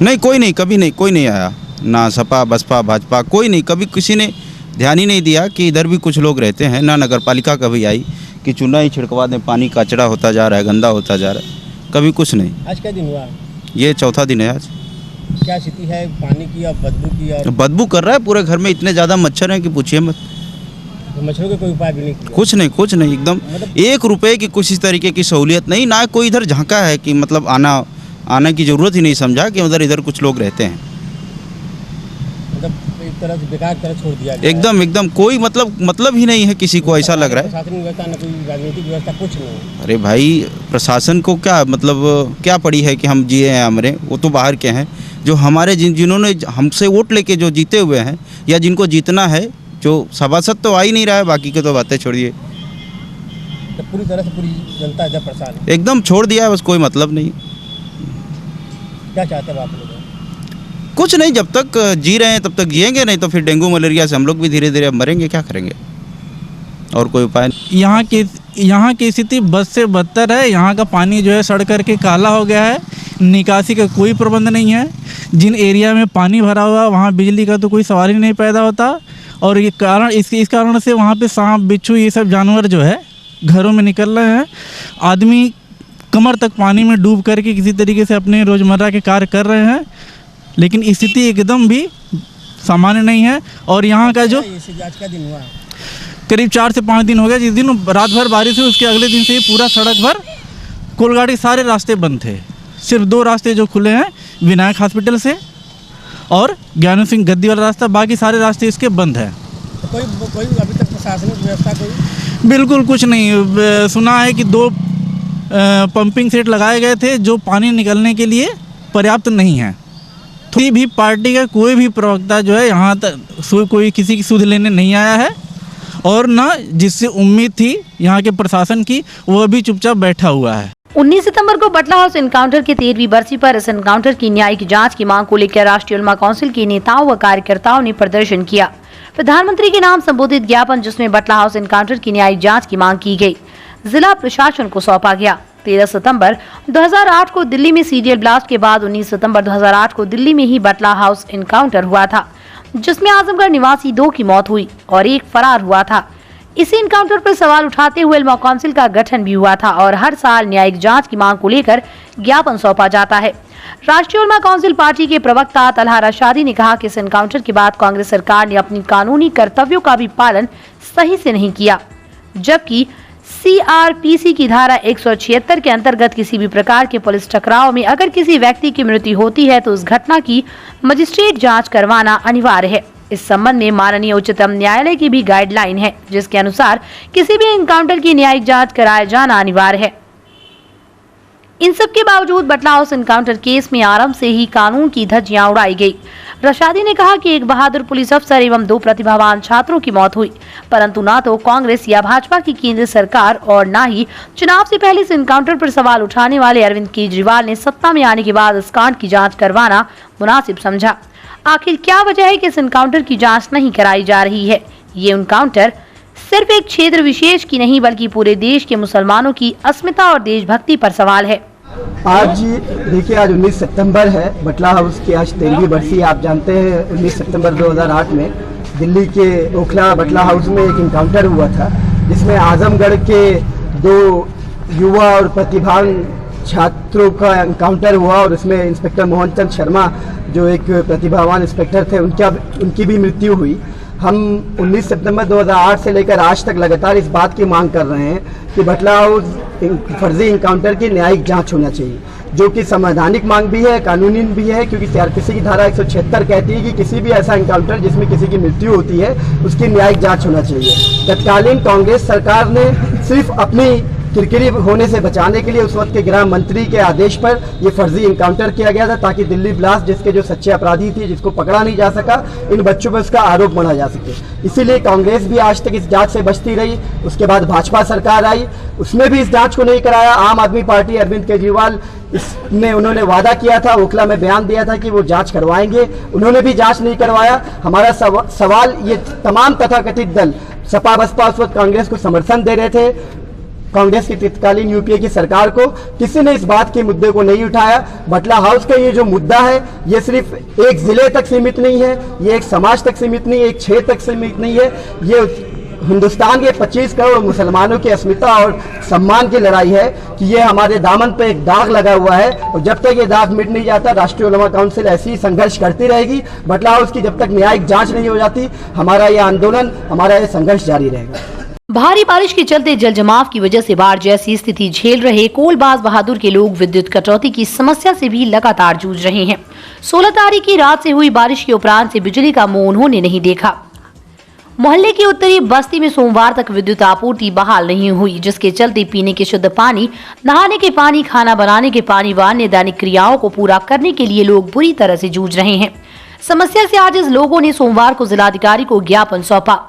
नहीं, कोई नहीं, कभी नहीं, कोई नहीं आया, ना सपा बसपा भाजपा कोई नहीं, कभी किसी ने ध्यान ही नहीं दिया कि इधर भी कुछ लोग रहते हैं। ना नगर पालिका कभी आई कि चूना ही छिड़कवा दें, पानी कचड़ा होता जा रहा है, गंदा होता जा रहा है, कभी कुछ नहीं। आज क्या दिन हुआ? ये चौथा दिन है आज। क्या स्थिति है पानी की और बदबू की? और बदबू कर रहा है पूरे घर में, इतने ज़्यादा मच्छर हैं कि पूछिए मत। मच्छरों के कोई उपाय भी नहीं किया? कुछ नहीं, एकदम 1 रुपए की कुछ इस तरीके की सहूलियत नहीं, ना कोई इधर झांका है कि मतलब आने की ज़रूरत ही नहीं समझा कि इधर कुछ लोग रहते हैं। मतलब एक तरह से बेकार तरह छोड़ दिया गया। एकदम कोई मतलब ही नहीं है किसी को, ऐसा लग रहा है। प्रशासनिक व्यवस्था न कोई राजनीतिक व्यवस्था, कुछ नहीं। अरे भाई, प्रशासन को क्या क्या पड़ी है कि हम जिए हैं हमारे, वो तो बाहर के हैं। जो हमारे जिन्होंने हमसे वोट लेके जो जीते हुए हैं या जिनको जीतना है, जो सभासद तो आ ही नहीं रहा है, बाकी के तो बातें छोड़िए। तो पूरी तरह से पूरी जनता जब परेशान है, एकदम छोड़ दिया है, बस कोई मतलब नहीं। क्या चाहते हैं आप लोग? कुछ नहीं, जब तक जी रहे हैं तब तक जिएंगे, नहीं तो फिर डेंगू मलेरिया से हम लोग भी धीरे धीरे मरेंगे, क्या करेंगे? और कोई उपाय नहीं। यहाँ की स्थिति बद से बदतर है। यहाँ का पानी जो है सड़ करके काला हो गया है, निकासी का कोई प्रबंध नहीं है। जिन एरिया में पानी भरा हुआ वहाँ बिजली का तो कोई सवाल ही नहीं पैदा होता, और ये कारण इस कारण से वहाँ पे सांप बिच्छू ये सब जानवर जो है घरों में निकल रहे हैं। आदमी कमर तक पानी में डूब करके किसी तरीके से अपने रोज़मर्रा के कार्य कर रहे हैं, लेकिन स्थिति एकदम भी सामान्य नहीं है। और यहाँ का जो करीब 4 से 5 दिन हो गया, जिस दिन रात भर बारिश हुई उसके अगले दिन से ही पूरा सड़क भर कोलगाड़ी सारे रास्ते बंद थे। सिर्फ 2 रास्ते जो खुले हैं, विनायक हॉस्पिटल से और ज्ञान सिंह गद्दी वाला रास्ता, बाकी सारे रास्ते इसके बंद हैं। तो कोई अभी तक प्रशासनिक व्यवस्था कोई? बिल्कुल कुछ नहीं। सुना है कि 2 पंपिंग सेट लगाए गए थे जो पानी निकलने के लिए पर्याप्त नहीं है। कोई भी पार्टी का कोई भी प्रवक्ता जो है यहाँ तक कोई किसी की सुध लेने नहीं आया है, और ना जिससे उम्मीद थी यहाँ के प्रशासन की, वो भी चुपचाप बैठा हुआ है। 19 सितंबर को बटला हाउस एनकाउंटर की 13वीं बरसी पर इस एनकाउंटर की न्यायिक जांच की मांग को लेकर राष्ट्रीय उलमा काउंसिल के नेताओं व कार्यकर्ताओं ने प्रदर्शन किया। प्रधानमंत्री के नाम संबोधित ज्ञापन, जिसमें बटला हाउस एनकाउंटर की न्यायिक जांच की मांग की गई, जिला प्रशासन को सौंपा गया। 13 सितंबर 2008 को दिल्ली में सीरियल ब्लास्ट के बाद 19 सितंबर 2008 को दिल्ली में ही बटला हाउस एनकाउंटर हुआ था, जिसमें आजमगढ़ निवासी 2 की मौत हुई और 1 फरार हुआ था। इसी एनकाउंटर पर सवाल उठाते हुए उलमा काउंसिल का गठन भी हुआ था और हर साल न्यायिक जांच की मांग को लेकर ज्ञापन सौंपा जाता है। राष्ट्रीय उलमा काउंसिल पार्टी के प्रवक्ता तलहा रशादी ने कहा कि इस एनकाउंटर के बाद कांग्रेस सरकार ने अपनी कानूनी कर्तव्यों का भी पालन सही से नहीं किया, जबकि CRPC की धारा 176 के अंतर्गत किसी भी प्रकार के पुलिस टकराव में अगर किसी व्यक्ति की मृत्यु होती है तो उस घटना की मजिस्ट्रेट जांच करवाना अनिवार्य है। इस संबंध में माननीय उच्चतम न्यायालय की भी गाइडलाइन है, जिसके अनुसार किसी भी एनकाउंटर की न्यायिक जांच कराया जाना अनिवार्य है। इन सब के बावजूद बटला हाउस एनकाउंटर केस में आरंभ से ही कानून की धज्जियां उड़ाई गई। रशादी ने कहा कि एक बहादुर पुलिस अफसर एवं 2 प्रतिभावान छात्रों की मौत हुई, परंतु ना तो कांग्रेस या भाजपा की केंद्र सरकार और ना ही चुनाव से पहले इस एनकाउंटर पर सवाल उठाने वाले अरविंद केजरीवाल ने सत्ता में आने के बाद इस कांड की जांच करवाना मुनासिब समझा। आखिर क्या वजह है कि इस एनकाउंटर की जांच नहीं कराई जा रही है? ये एनकाउंटर सिर्फ एक क्षेत्र विशेष की नहीं बल्कि पूरे देश के मुसलमानों की अस्मिता और देशभक्ति पर सवाल है। आज देखिए, आज 19 सितंबर है, बटला हाउस की आज 13वीं बरसी। आप जानते हैं 19 सितंबर 2008 में दिल्ली के ओखला बटला हाउस में एक इनकाउंटर हुआ था, जिसमें आजमगढ़ के 2 युवा और प्रतिभावान छात्रों का इनकाउंटर हुआ और उसमें इंस्पेक्टर मोहन चंद शर्मा जो एक प्रतिभावान इंस्पेक्टर थे उनकी भी मृत्यु हुई। हम 19 सितंबर 2008 से लेकर आज तक लगातार इस बात की मांग कर रहे हैं कि बटला हाउस फर्जी इनकाउंटर की न्यायिक जांच होना चाहिए, जो कि संवैधानिक मांग भी है, कानूनी भी है, क्योंकि CRPC की धारा 176 कहती है कि किसी भी ऐसा इनकाउंटर जिसमें किसी की मृत्यु होती है उसकी न्यायिक जांच होना चाहिए। तत्कालीन कांग्रेस सरकार ने सिर्फ अपनी किरकिरी होने से बचाने के लिए उस वक्त के गृह मंत्री के आदेश पर ये फर्जी इनकाउंटर किया गया था, ताकि दिल्ली ब्लास्ट जिसके जो सच्चे अपराधी थे, जिसको पकड़ा नहीं जा सका, इन बच्चों पर उसका आरोप बना जा सके। इसीलिए कांग्रेस भी आज तक इस जांच से बचती रही। उसके बाद भाजपा सरकार आई, उसने भी इस जांच को नहीं कराया। आम आदमी पार्टी अरविंद केजरीवाल इसमें उन्होंने वादा किया था, ओखला में बयान दिया था कि वो जांच करवाएंगे, उन्होंने भी जांच नहीं करवाया। हमारा सवाल, ये तमाम तथाकथित दल सपा बसपा उस वक्त कांग्रेस को समर्थन दे रहे थे, कांग्रेस की तत्कालीन यूपीए की सरकार को, किसी ने इस बात के मुद्दे को नहीं उठाया। बटला हाउस का ये जो मुद्दा है, ये सिर्फ एक जिले तक सीमित नहीं है, ये एक समाज तक सीमित नहीं है, एक क्षेत्र तक सीमित नहीं है, ये हिंदुस्तान के 25 करोड़ मुसलमानों की अस्मिता और सम्मान की लड़ाई है कि ये हमारे दामन पे एक दाग लगा हुआ है, और जब तक ये दाग मिट नहीं जाता राष्ट्रीय उलमा काउंसिल ऐसी ही संघर्ष करती रहेगी। बटला हाउस की जब तक न्यायिक जांच नहीं हो जाती, हमारा ये आंदोलन, हमारा ये संघर्ष जारी रहेगा। भारी बारिश के चलते जल जमाव की वजह से बाढ़ जैसी स्थिति झेल रहे कोलबाज बहादुर के लोग विद्युत कटौती की समस्या से भी लगातार जूझ रहे हैं। 16 तारीख की रात से हुई बारिश के उपरांत से बिजली का मुंह उन्होंने नहीं देखा। मोहल्ले की उत्तरी बस्ती में सोमवार तक विद्युत आपूर्ति बहाल नहीं हुई, जिसके चलते पीने के शुद्ध पानी, नहाने के पानी, खाना बनाने के पानी व अन्य दैनिक क्रियाओं को पूरा करने के लिए लोग बुरी तरह से जूझ रहे हैं। समस्या से आज इस लोगों ने सोमवार को जिलाधिकारी को ज्ञापन सौंपा।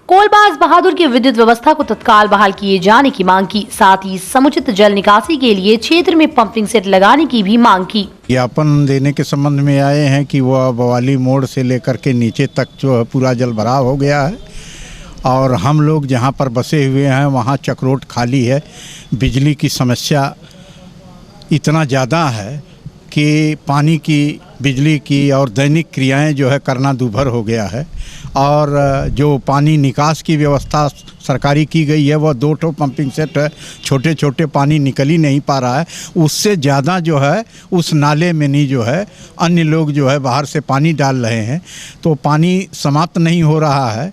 कोलबाज बहादुर की विद्युत व्यवस्था को तत्काल बहाल किए जाने की मांग की, साथ ही समुचित जल निकासी के लिए क्षेत्र में पंपिंग सेट लगाने की भी मांग की। ज्ञापन देने के संबंध में आए हैं कि वह बवाली मोड़ से लेकर के नीचे तक जो है पूरा जल भराव हो गया है, और हम लोग जहां पर बसे हुए हैं वहां चक्रोट खाली है। बिजली की समस्या इतना ज़्यादा है कि पानी की, बिजली की और दैनिक क्रियाएं जो है करना दूभर हो गया है, और जो पानी निकास की व्यवस्था सरकारी की गई है वह 2 ठो पंपिंग सेट है, छोटे छोटे पानी निकल ही नहीं पा रहा है। उससे ज़्यादा जो है उस नाले में नहीं जो है अन्य लोग जो है बाहर से पानी डाल रहे हैं, तो पानी समाप्त नहीं हो रहा है।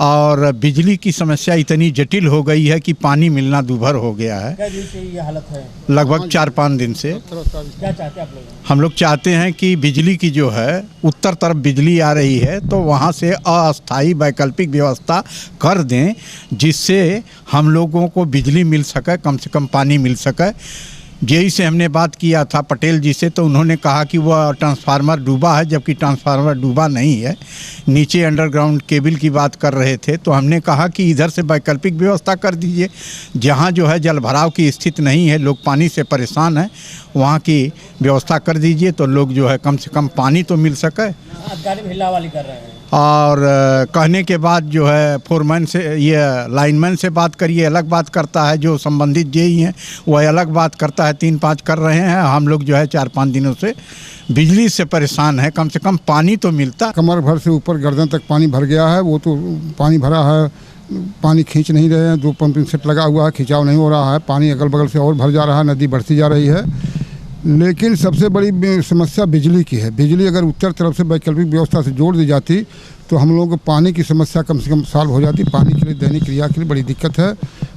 और बिजली की समस्या इतनी जटिल हो गई है कि पानी मिलना दूभर हो गया है। क्या दिन से ये हालत है? लगभग 4-5 दिन से। क्या चाहते हैं आप लोग? हम लोग चाहते हैं कि बिजली की जो है उत्तर तरफ बिजली आ रही है तो वहाँ से अस्थायी वैकल्पिक व्यवस्था कर दें, जिससे हम लोगों को बिजली मिल सके, कम से कम पानी मिल सके। जेई से हमने बात किया था पटेल जी से, तो उन्होंने कहा कि वह ट्रांसफार्मर डूबा है, जबकि ट्रांसफार्मर डूबा नहीं है। नीचे अंडरग्राउंड केबल की बात कर रहे थे, तो हमने कहा कि इधर से वैकल्पिक व्यवस्था कर दीजिए, जहां जो है जलभराव की स्थिति नहीं है, लोग पानी से परेशान हैं, वहां की व्यवस्था कर दीजिए तो लोग जो है कम से कम पानी तो मिल सके। अधिकारी हिल्लावाली कर रहे हैं और कहने के बाद जो है फोरमैन से, ये लाइनमैन से बात करिए, अलग बात करता है। जो संबंधित जेई हैं वह अलग बात करता है। 3-5 कर रहे हैं। हम लोग जो है 4-5 दिनों से बिजली से परेशान है, कम से कम पानी तो मिलता। कमर भर से ऊपर गर्दन तक पानी भर गया है। वो तो पानी भरा है, पानी खींच नहीं रहे हैं। 2 पंपिंग सेट लगा हुआ है, खिंचाव नहीं हो रहा है। पानी अगल बगल से और भर जा रहा है, नदी बढ़ती जा रही है। लेकिन सबसे बड़ी समस्या बिजली की है। बिजली अगर उत्तर तरफ से वैकल्पिक व्यवस्था से जोड़ दी जाती तो हम लोगों को पानी की समस्या कम से कम सॉल्व हो जाती। पानी के लिए, दैनिक क्रिया के लिए बड़ी दिक्कत है।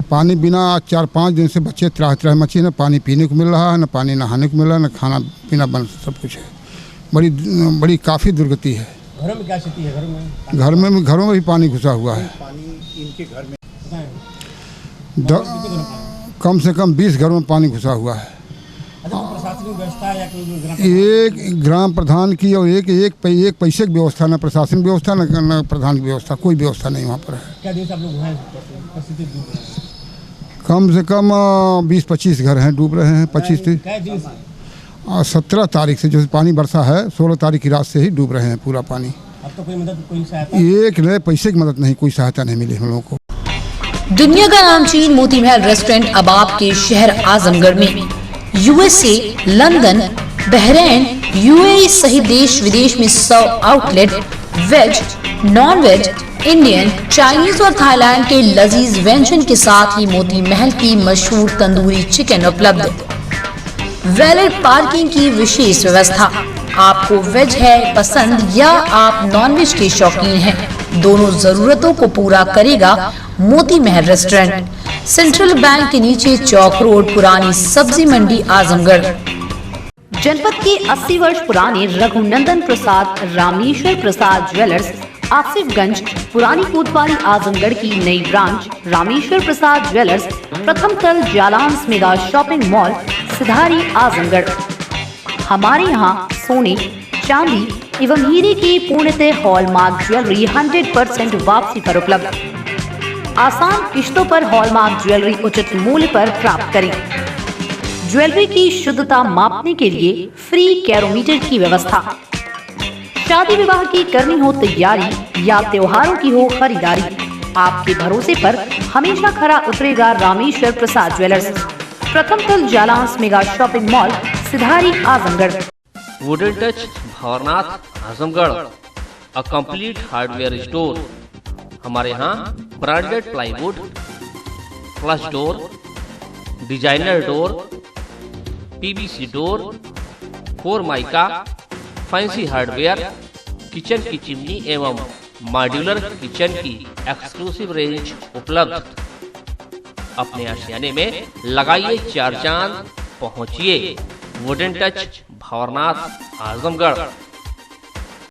पानी बिना 4-5 दिन से बच्चे त्राह मची, न पानी पीने को मिल रहा है, न पानी नहाने को मिल रहा है, न खाना पीना बन सब कुछ है। बड़ी काफ़ी दुर्गति है। घरों में क्या स्थिति है? घरों में भी पानी घुसा हुआ है। इनके घर में कम से कम 20 घरों में पानी घुसा हुआ है। प्रशासनिक व्यवस्था या एक ग्राम प्रधान की और एक पैसे की व्यवस्था, न प्रशासनिक व्यवस्था न प्रधान की व्यवस्था, कोई व्यवस्था नहीं वहाँ पर है। क्या दिन से आप लोग हैं? कम से कम 20-25 घर हैं डूब रहे हैं। 25 दिन 17 तारीख से जो पानी बरसा है, 16 तारीख की रात से ही डूब रहे हैं पूरा पानी। अब तो कोई मदद, कोई सहायता? एक नए पैसे की मदद नहीं, कोई सहायता नहीं मिली हम लोगों को। दुनिया का नामचीन मोती महल रेस्टोरेंट अब आपके शहर आजमगढ़ में यूएसए, लंदन, बहरीन, यूएई सहित देश विदेश में 100 outlet veg, non veg, Indian, Chinese और थाईलैंड के लजीज व्यंजन के साथ ही मोती महल की मशहूर तंदूरी चिकन उपलब्ध। वैलेट पार्किंग की विशेष व्यवस्था। आपको वेज है पसंद या आप नॉन वेज के शौकीन हैं, दोनों जरूरतों को पूरा करेगा Moti Mahal restaurant. Central bank के नीचे चौक रोड, पुरानी सब्जी मंडी, आजमगढ़। जनपद के 80 वर्ष पुराने रघुनंदन प्रसाद रामेश्वर प्रसाद ज्वेलर्स, आसिफगंज, पुरानी कोतवाली, आजमगढ़ की नई ब्रांच रामेश्वर प्रसाद ज्वेलर्स, प्रथम तल जालांस मेगा शॉपिंग मॉल, सिधारी, आजमगढ़। हमारे यहाँ सोने, चांदी एवं हीरे की पूर्णतः हॉलमार्क ज्वेलरी 100% वापसी पर उपलब्ध। आसान किश्तों पर हॉलमार्क ज्वेलरी उचित मूल्य पर प्राप्त करें। ज्वेलरी की शुद्धता मापने के लिए फ्री कैरोमीटर की व्यवस्था। शादी विवाह की करनी हो तैयारी या त्योहारों की हो खरीदारी, आपके भरोसे पर हमेशा खरा उतरेगा रामेश्वर प्रसाद ज्वेलर्स, प्रथम तल Jalans mega shopping mall, Sidhari, Azamgarh. Wooden touch Bhawarnath, Azamgarh, a complete hardware store. हमारे यहाँ branded plywood, flush door, designer door, PVC door, 4 mica, fancy hardware, kitchen की चिमनी एवं मॉड्यूलर किचन की एक्सक्लूसिव रेंज उपलब्ध। अपने आशियाने में लगाइए 4 चांद, पहुंचिए वुडन टच भवरनाथ, आजमगढ़।